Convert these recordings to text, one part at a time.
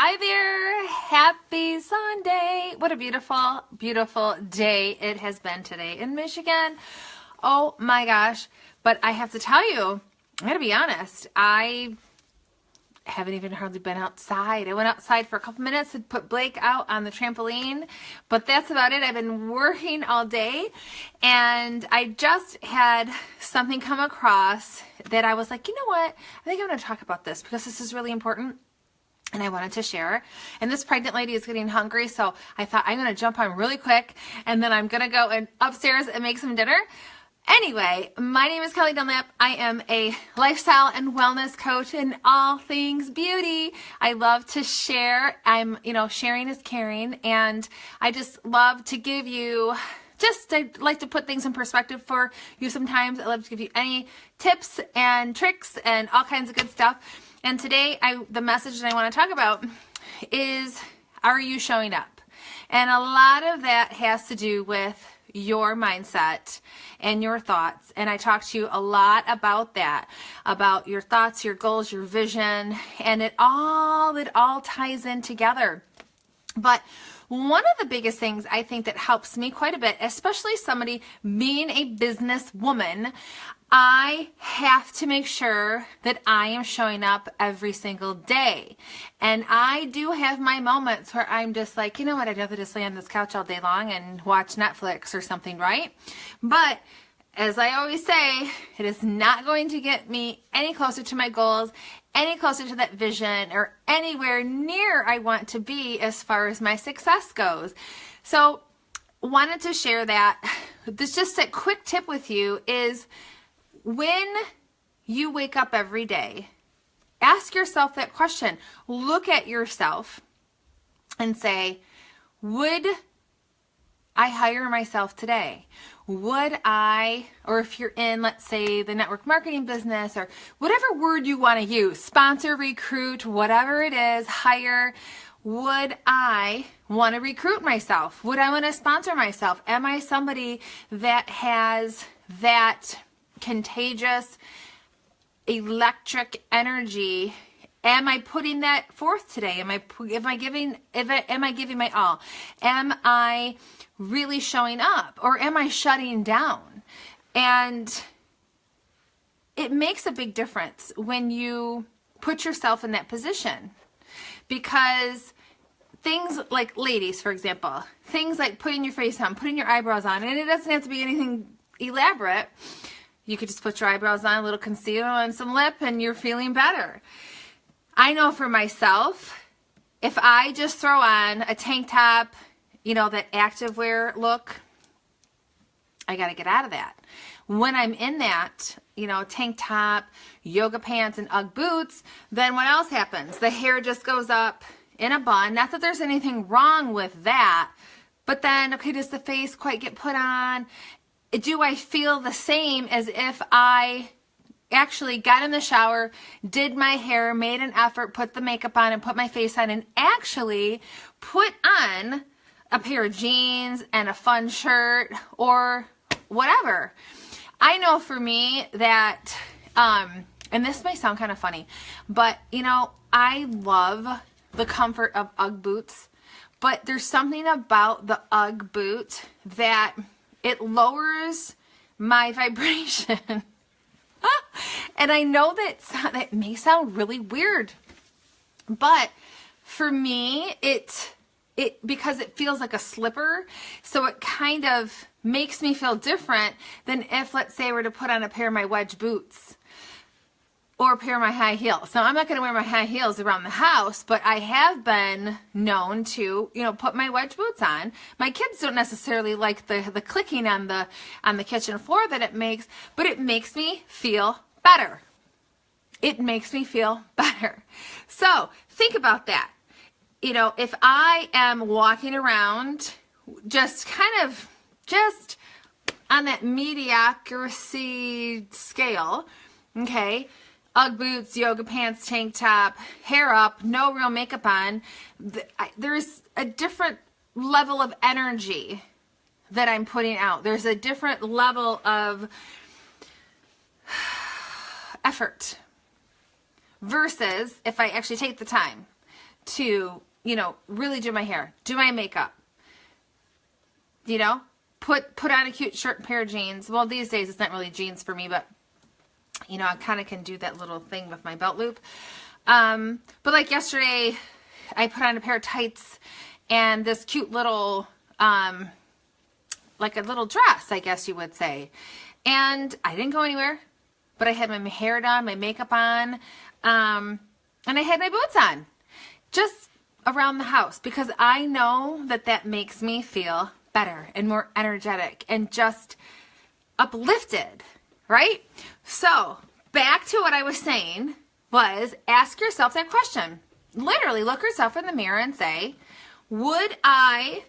Hi there. Happy Sunday. What a beautiful, beautiful day it has been today in Michigan. Oh my gosh. But I have to tell you, I gotta be honest, I haven't even hardly been outside. I went outside for a couple minutes and put Blake out on the trampoline, but that's about it. I've been working all day, and I just had something come across that I was like, you know what? I think I'm going to talk about this because this is really important, and I wanted to share. And this pregnant lady is getting hungry, so I thought I'm going to jump on really quick, and then I'm going to go upstairs and make some dinner. Anyway, my name is Kelly Dunlap. I am a lifestyle and wellness coach in all things beauty. I love to share. Sharing is caring, and I just love to give you I like to put things in perspective for you sometimes. I love to give you any tips and tricks and all kinds of good stuff. And today, the message that I want to talk about is, are you showing up? And a lot of that has to do with your mindset and your thoughts. And I talk to you a lot about that, about your thoughts, your goals, your vision, and it all ties in together. But one of the biggest things I think that helps me quite a bit, especially somebody being a business woman, I have to make sure that I am showing up every single day. And I do have my moments where I'm just like, you know what, I'd rather just lay on this couch all day long and watch Netflix or something, right? But as I always say, it is not going to get me any closer to my goals, any closer to that vision, or anywhere near I want to be as far as my success goes. So wanted to share that. This just a quick tip with you is, when you wake up every day, ask yourself that question. Look at yourself and say, would I hire myself today? Would I, or if you're in, let's say, the network marketing business, or whatever word you want to use, sponsor, recruit, whatever it is, hire, would I want to recruit myself? Would I want to sponsor myself? Am I somebody that has that contagious electric energy? Am I putting that forth today? Am I giving my all? Am I really showing up, or am I shutting down? And it makes a big difference when you put yourself in that position, because things like, ladies, for example, things like putting your face on, putting your eyebrows on, and it doesn't have to be anything elaborate. You could just put your eyebrows on, a little concealer and some lip, and you're feeling better. I know for myself, if I just throw on a tank top, that activewear look, I got to get out of that. When I'm in that, tank top, yoga pants, and Ugg boots, then what else happens? The hair just goes up in a bun. Not that there's anything wrong with that, but then, okay, does the face quite get put on? Do I feel the same as if I actually got in the shower, did my hair, made an effort, put the makeup on, and put my face on, and actually put on a pair of jeans and a fun shirt or whatever? I know for me that, and this may sound kind of funny, but I love the comfort of Ugg boots, but there's something about the Ugg boot that it lowers my vibration. And I know that may sound really weird, but for me, because it feels like a slipper, so it kind of makes me feel different than if, let's say, I were to put on a pair of my wedge boots or a pair of my high heels. Now, I'm not going to wear my high heels around the house, but I have been known to, put my wedge boots on. My kids don't necessarily like the clicking on the kitchen floor that it makes, but it makes me feel better. It makes me feel better. So think about that. If I am walking around just on that mediocrity scale, okay, Ugg boots, yoga pants, tank top, hair up, no real makeup on, there's a different level of energy that I'm putting out. There's a different level of effort versus if I actually take the time to, really do my hair, do my makeup, put on a cute shirt and pair of jeans. Well, these days it's not really jeans for me, but I kind of can do that little thing with my belt loop. But like yesterday, I put on a pair of tights and this cute little, like a little dress, I guess you would say. And I didn't go anywhere, but I had my hair done, my makeup on, and I had my boots on, just around the house, because I know that makes me feel better and more energetic and just uplifted, right? So back to what I was saying was, ask yourself that question. Literally look yourself in the mirror and say, would I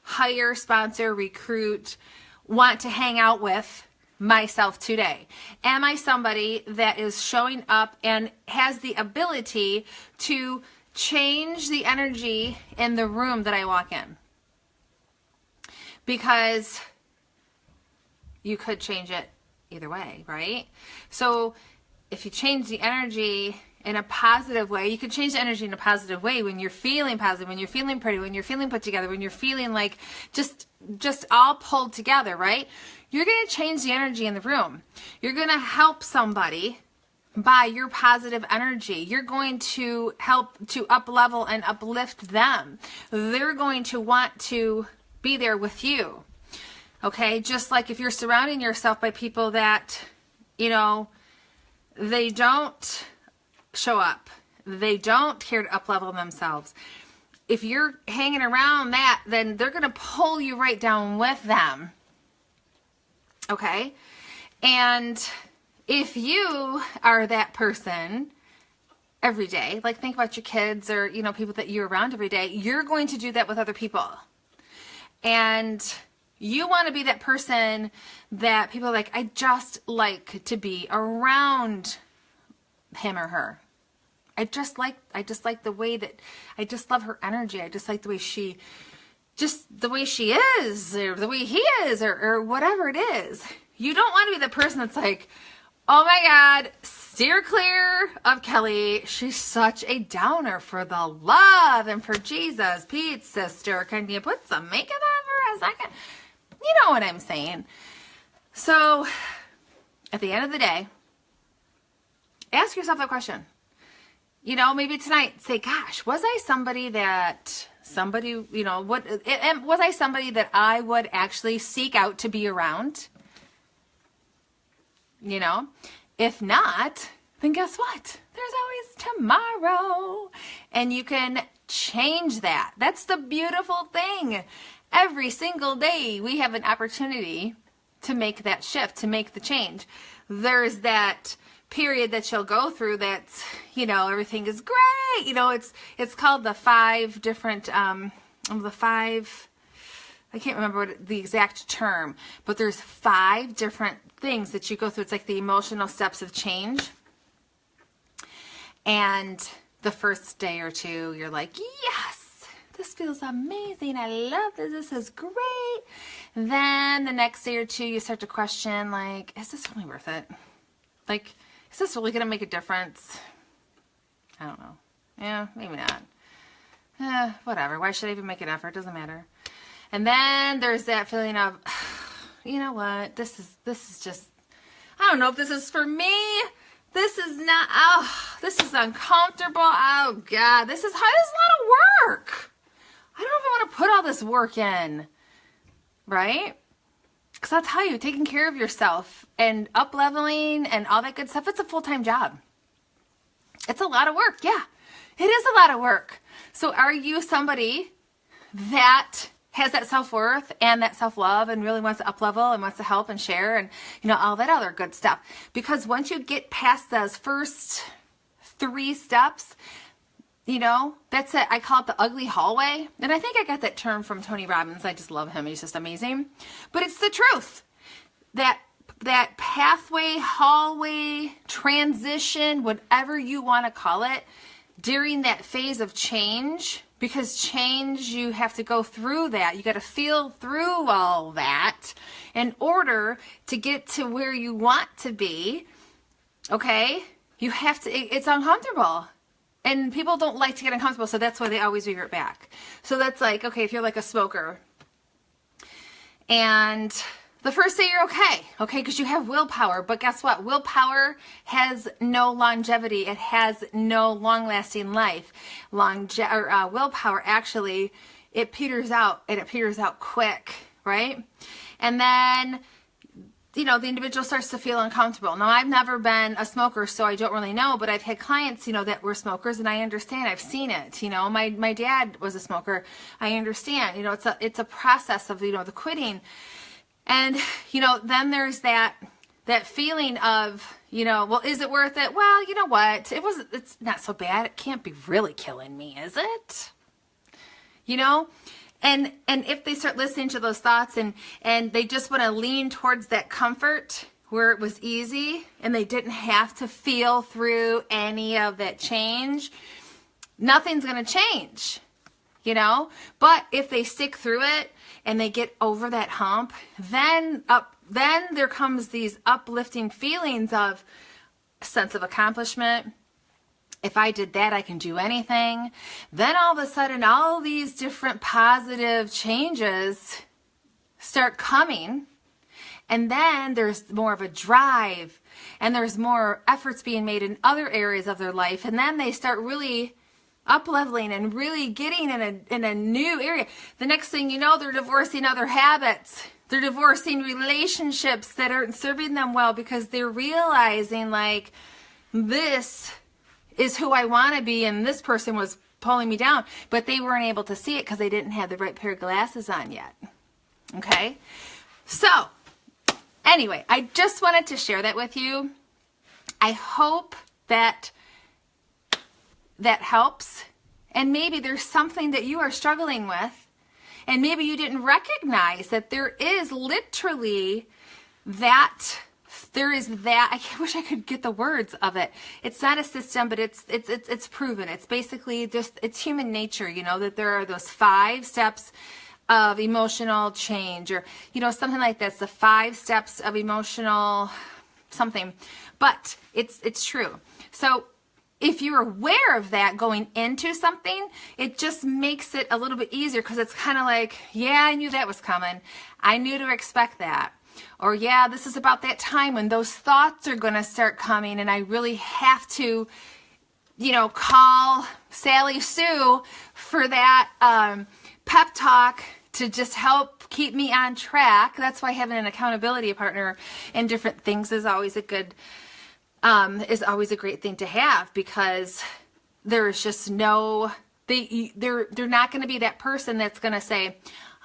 hire, sponsor, recruit, want to hang out with myself today? Am I somebody that is showing up and has the ability to change the energy in the room that I walk in? Because you could change it either way, right? So if you change the energy in a positive way, you can change the energy in a positive way when you're feeling positive, when you're feeling pretty, when you're feeling put together, when you're feeling like just all pulled together, right? You're going to change the energy in the room. You're going to help somebody by your positive energy. You're going to help to up level and uplift them. They're going to want to be there with you. Okay? Just like if you're surrounding yourself by people that, they don't show up. They don't care to up level themselves. If you're hanging around that, then they're going to pull you right down with them. Okay? And if you are that person every day, like think about your kids or, people that you're around every day, you're going to do that with other people. And you want to be that person that people are like, I just like to be around him or her. I just like the way that, I just love her energy. I just like the way she is, or the way he is, or whatever it is. You don't want to be the person that's like, oh my God, steer clear of Kelly. She's such a downer. For the love and for Jesus, Pete, sister, can you put some makeup on for a second? You know what I'm saying. So at the end of the day, ask yourself that question. Maybe tonight, say, gosh, was I somebody that was I somebody that I would actually seek out to be around? If not, then guess what? There's always tomorrow. And you can change that. That's the beautiful thing. Every single day we have an opportunity to make that shift, to make the change. There's that period that you'll go through that's, everything is great. It's called the 5 different, I can't remember the exact term, but there's 5 different things that you go through. It's like the emotional steps of change. And the first day or two, you're like, yes, this feels amazing. I love this. This is great. Then the next day or two, you start to question, like, is this really worth it? Like, is this really going to make a difference? I don't know. Yeah, maybe not. Whatever. Why should I even make an effort? Doesn't matter. And then there's that feeling of, you know what? This is just, I don't know if this is for me. This is not, this is uncomfortable. Oh God, this is a lot of work. I don't know if I want to put all this work in, right? Because I'll tell you, taking care of yourself and up-leveling and all that good stuff, it's a full-time job. It's a lot of work. Yeah, it is a lot of work. So are you somebody that has that self-worth and that self-love and really wants to up-level and wants to help and share and, all that other good stuff? Because once you get past those first 3 steps, that's it. I call it the ugly hallway. And I think I got that term from Tony Robbins. I just love him. He's just amazing. But it's the truth. That pathway, hallway, transition, whatever you want to call it, during that phase of change, because change, you have to go through that. You got to feel through all that in order to get to where you want to be. Okay? You have to, it's uncomfortable. and people don't like to get uncomfortable, so that's why they always revert back. So that's like, okay, if you're like a smoker, and the first day you're okay, because you have willpower. But guess what? Willpower has no longevity. It has no long-lasting life. Willpower, actually, it peters out, and it peters out quick, right? And then, you know, the individual starts to feel uncomfortable. Now, I've never been a smoker, so I don't really know, but I've had clients, you know, that were smokers, and I understand. I've seen it. You know, my dad was a smoker. I understand. You know, it's a process of, you know, the quitting. And, you know, then there's that feeling of, you know, well, is it worth it? Well, you know what? It's not so bad. It can't be really killing me, is it? You know? And if they start listening to those thoughts and they just want to lean towards that comfort where it was easy and they didn't have to feel through any of that change, nothing's going to change, you know? But if they stick through it and they get over that hump, then there comes these uplifting feelings of a sense of accomplishment. If I did that, I can do anything. Then all of a sudden, all these different positive changes start coming. And then there's more of a drive, and there's more efforts being made in other areas of their life. And then they start really up-leveling and really getting in a new area. The next thing you know, they're divorcing other habits. They're divorcing relationships that aren't serving them well because they're realizing, like, this is who I want to be, and this person was pulling me down, but they weren't able to see it because they didn't have the right pair of glasses on yet. Okay? So, anyway, I just wanted to share that with you. I hope that helps, and maybe there's something that you are struggling with, and maybe you didn't recognize that there is literally that. There is that. I wish I could get the words of it. It's not a system, but it's proven. It's basically just, it's human nature, you know, that there are those 5 steps of emotional change, or, you know, something like this, the 5 steps of emotional something. But it's true. So if you're aware of that going into something, it just makes it a little bit easier, because it's kind of like, yeah, I knew that was coming. I knew to expect that. Or, yeah, this is about that time when those thoughts are going to start coming, and I really have to, you know, call Sally Sue for that pep talk to just help keep me on track. That's why having an accountability partner in different things is always a good, is always a great thing to have, because there's just no, they're not going to be that person that's going to say,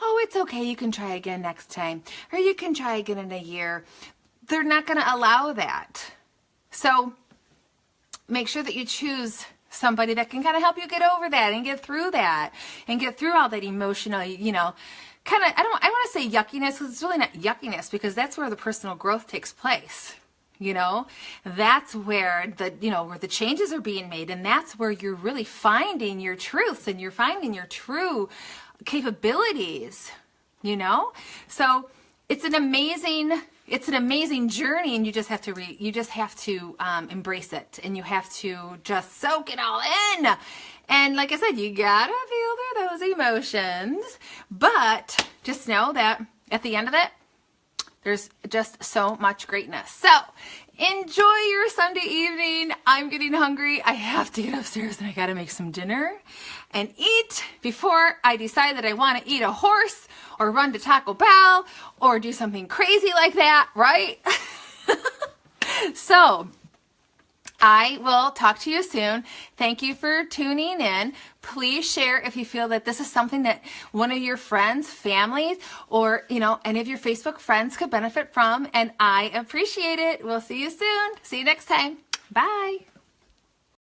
oh, it's okay, you can try again next time, or you can try again in a year. They're not going to allow that. So make sure that you choose somebody that can kind of help you get over that and get through that and get through all that emotional, you know, kind of, I want to say yuckiness, because it's really not yuckiness, because that's where the personal growth takes place. You know, that's where where the changes are being made, and that's where you're really finding your truths and you're finding your true capabilities, you know? So it's an amazing journey, and you just have to embrace it, and you have to just soak it all in. And like I said, you gotta feel through those emotions, but just know that at the end of it, there's just so much greatness. So enjoy your Sunday evening. I'm getting hungry. I have to get upstairs and I got to make some dinner and eat before I decide that I want to eat a horse or run to Taco Bell or do something crazy like that, right? So I will talk to you soon. Thank you for tuning in. Please share if you feel that this is something that one of your friends, families, or, you know, any of your Facebook friends could benefit from. And I appreciate it. We'll see you soon. See you next time. Bye.